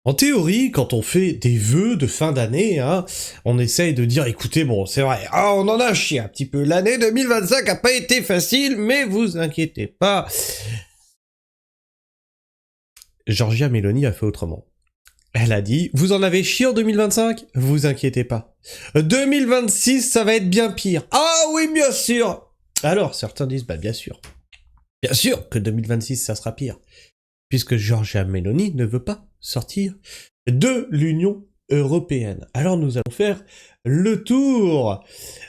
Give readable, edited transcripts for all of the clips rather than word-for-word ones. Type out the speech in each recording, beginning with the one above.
En théorie, quand on fait des vœux de fin d'année, hein, on essaye de dire, écoutez, bon, c'est vrai, on en a chié un petit peu. L'année 2025 a pas été facile, mais vous inquiétez pas. Giorgia Meloni a fait autrement. Elle a dit, vous en avez chié en 2025 ? Vous inquiétez pas. 2026, ça va être bien pire. Ah oui, bien sûr. Alors, certains disent, bah bien sûr. Bien sûr que 2026, ça sera pire. Puisque Giorgia Meloni ne veut pas sortir de l'Union européenne. Alors nous allons faire le tour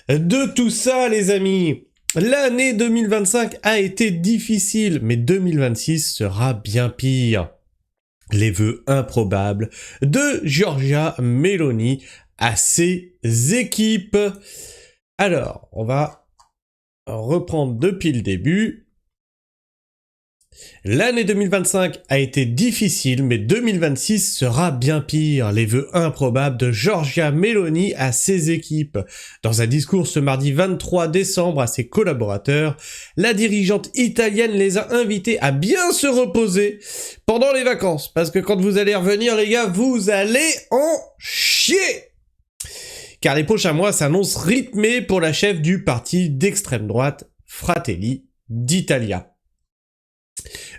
de tout ça, les amis. L'année 2025 a été difficile, mais 2026 sera bien pire. Les vœux improbables de Giorgia Meloni à ses équipes. Alors, on va reprendre depuis le début. L'année 2025 a été difficile, mais 2026 sera bien pire. Les vœux improbables de Giorgia Meloni à ses équipes. Dans un discours ce mardi 23 décembre à ses collaborateurs, la dirigeante italienne les a invités à bien se reposer pendant les vacances. Parce que quand vous allez revenir, les gars, vous allez en chier! Car les prochains mois s'annoncent rythmés pour la chef du parti d'extrême droite, Fratelli d'Italia.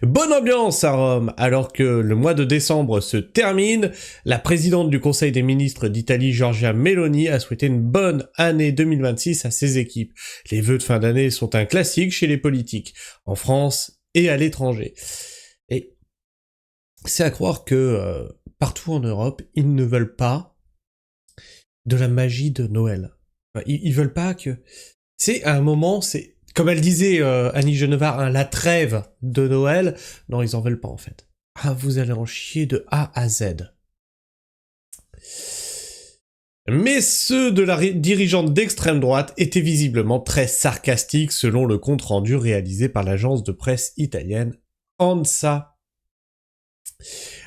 Bonne ambiance à Rome, alors que le mois de décembre se termine, la présidente du Conseil des ministres d'Italie, Giorgia Meloni, a souhaité une bonne année 2026 à ses équipes. Les vœux de fin d'année sont un classique chez les politiques, en France et à l'étranger. Et c'est à croire que partout en Europe, ils ne veulent pas de la magie de Noël. Enfin, ils veulent pas que... C'est à un moment, c'est... Comme elle disait Annie Genevard, hein, la trêve de Noël, non, ils en veulent pas en fait. Ah, vous allez en chier de A à Z. Mais ceux de la dirigeante d'extrême droite étaient visiblement très sarcastiques selon le compte-rendu réalisé par l'agence de presse italienne ANSA.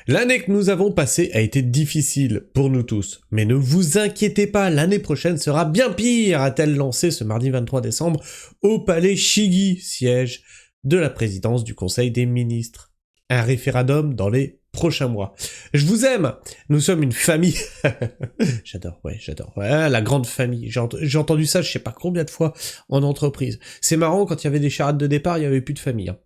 L'année que nous avons passée a été difficile pour nous tous, mais ne vous inquiétez pas, l'année prochaine sera bien pire, a-t-elle lancé ce mardi 23 décembre au palais Chigi, siège de la présidence du Conseil des ministres. Un référendum dans les prochains mois. Je vous aime, nous sommes une famille. J'adore. Ouais, la grande famille. J'ai entendu ça je sais pas combien de fois en entreprise. C'est marrant, quand il y avait des charades de départ, il y avait plus de famille. Hein.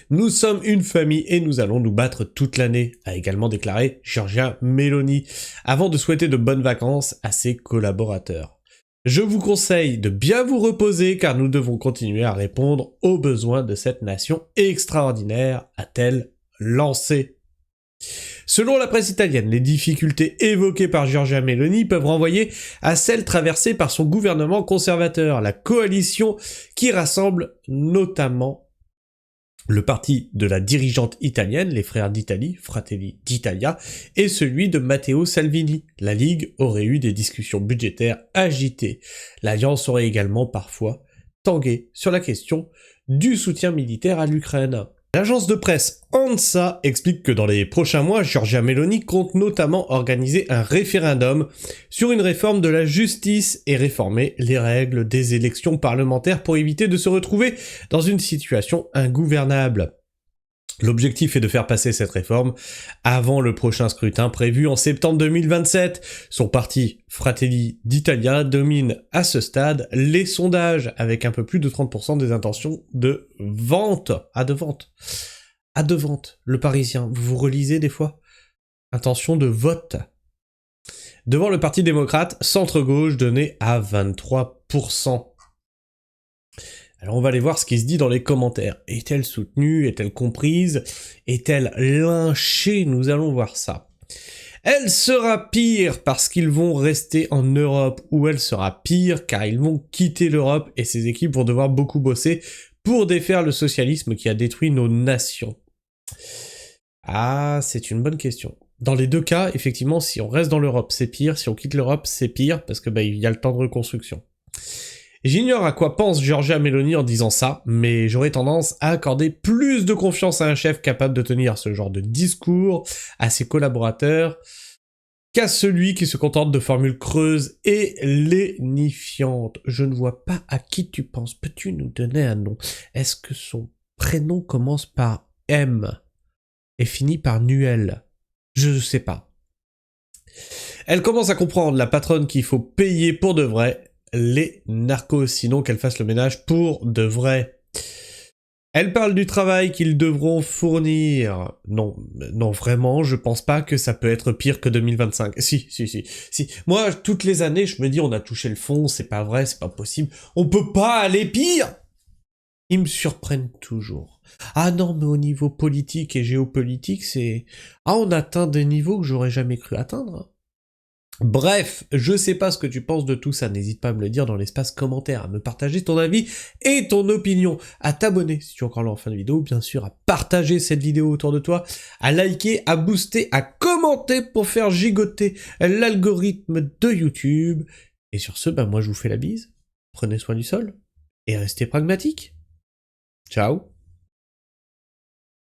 Nous sommes une famille et nous allons nous battre toute l'année, a également déclaré Giorgia Meloni, avant de souhaiter de bonnes vacances à ses collaborateurs. Je vous conseille de bien vous reposer car nous devons continuer à répondre aux besoins de cette nation extraordinaire, a-t-elle lancé. Selon la presse italienne, les difficultés évoquées par Giorgia Meloni peuvent renvoyer à celles traversées par son gouvernement conservateur, la coalition qui rassemble notamment le parti de la dirigeante italienne, les frères d'Italie, Fratelli d'Italia, et celui de Matteo Salvini. La Ligue aurait eu des discussions budgétaires agitées. L'Alliance aurait également parfois tangué sur la question du soutien militaire à l'Ukraine. L'agence de presse ANSA explique que dans les prochains mois, Giorgia Meloni compte notamment organiser un référendum sur une réforme de la justice et réformer les règles des élections parlementaires pour éviter de se retrouver dans une situation ingouvernable. L'objectif est de faire passer cette réforme avant le prochain scrutin prévu en septembre 2027. Son parti, Fratelli d'Italia, domine à ce stade les sondages avec un peu plus de 30% des intentions de vente. De vente. Le Parisien, vous vous relisez des fois ? Intention de vote. Devant le parti démocrate, centre-gauche donné à 23%. Alors on va aller voir ce qui se dit dans les commentaires. Est-elle soutenue? Est-elle comprise? Est-elle lynchée? Nous allons voir ça. Elle sera pire parce qu'ils vont rester en Europe, ou elle sera pire car ils vont quitter l'Europe et ses équipes vont devoir beaucoup bosser pour défaire le socialisme qui a détruit nos nations. Ah, c'est une bonne question. Dans les deux cas, effectivement, si on reste dans l'Europe, c'est pire. Si on quitte l'Europe, c'est pire parce que il y a le temps de reconstruction. J'ignore à quoi pense Giorgia Meloni en disant ça, mais j'aurais tendance à accorder plus de confiance à un chef capable de tenir ce genre de discours à ses collaborateurs qu'à celui qui se contente de formules creuses et lénifiantes. Je ne vois pas à qui tu penses. Peux-tu nous donner un nom? Est-ce que son prénom commence par M et finit par Nuel? Je sais pas. Elle commence à comprendre, la patronne, qu'il faut payer pour de vrai les narcos, sinon qu'elle fasse le ménage pour de vrai. Elle parle du travail qu'ils devront fournir. Non, non, vraiment, je pense pas que ça peut être pire que 2025. Si. Moi, toutes les années, je me dis, on a touché le fond, c'est pas vrai, c'est pas possible. On peut pas aller pire! Ils me surprennent toujours. Ah non, mais au niveau politique et géopolitique, c'est... Ah, on atteint des niveaux que j'aurais jamais cru atteindre. Bref, je sais pas ce que tu penses de tout ça, n'hésite pas à me le dire dans l'espace commentaire, à me partager ton avis et ton opinion, à t'abonner si tu es encore là en fin de vidéo, bien sûr, à partager cette vidéo autour de toi, à liker, à booster, à commenter pour faire gigoter l'algorithme de YouTube. Et sur ce, moi je vous fais la bise, prenez soin du sol, et restez pragmatiques. Ciao.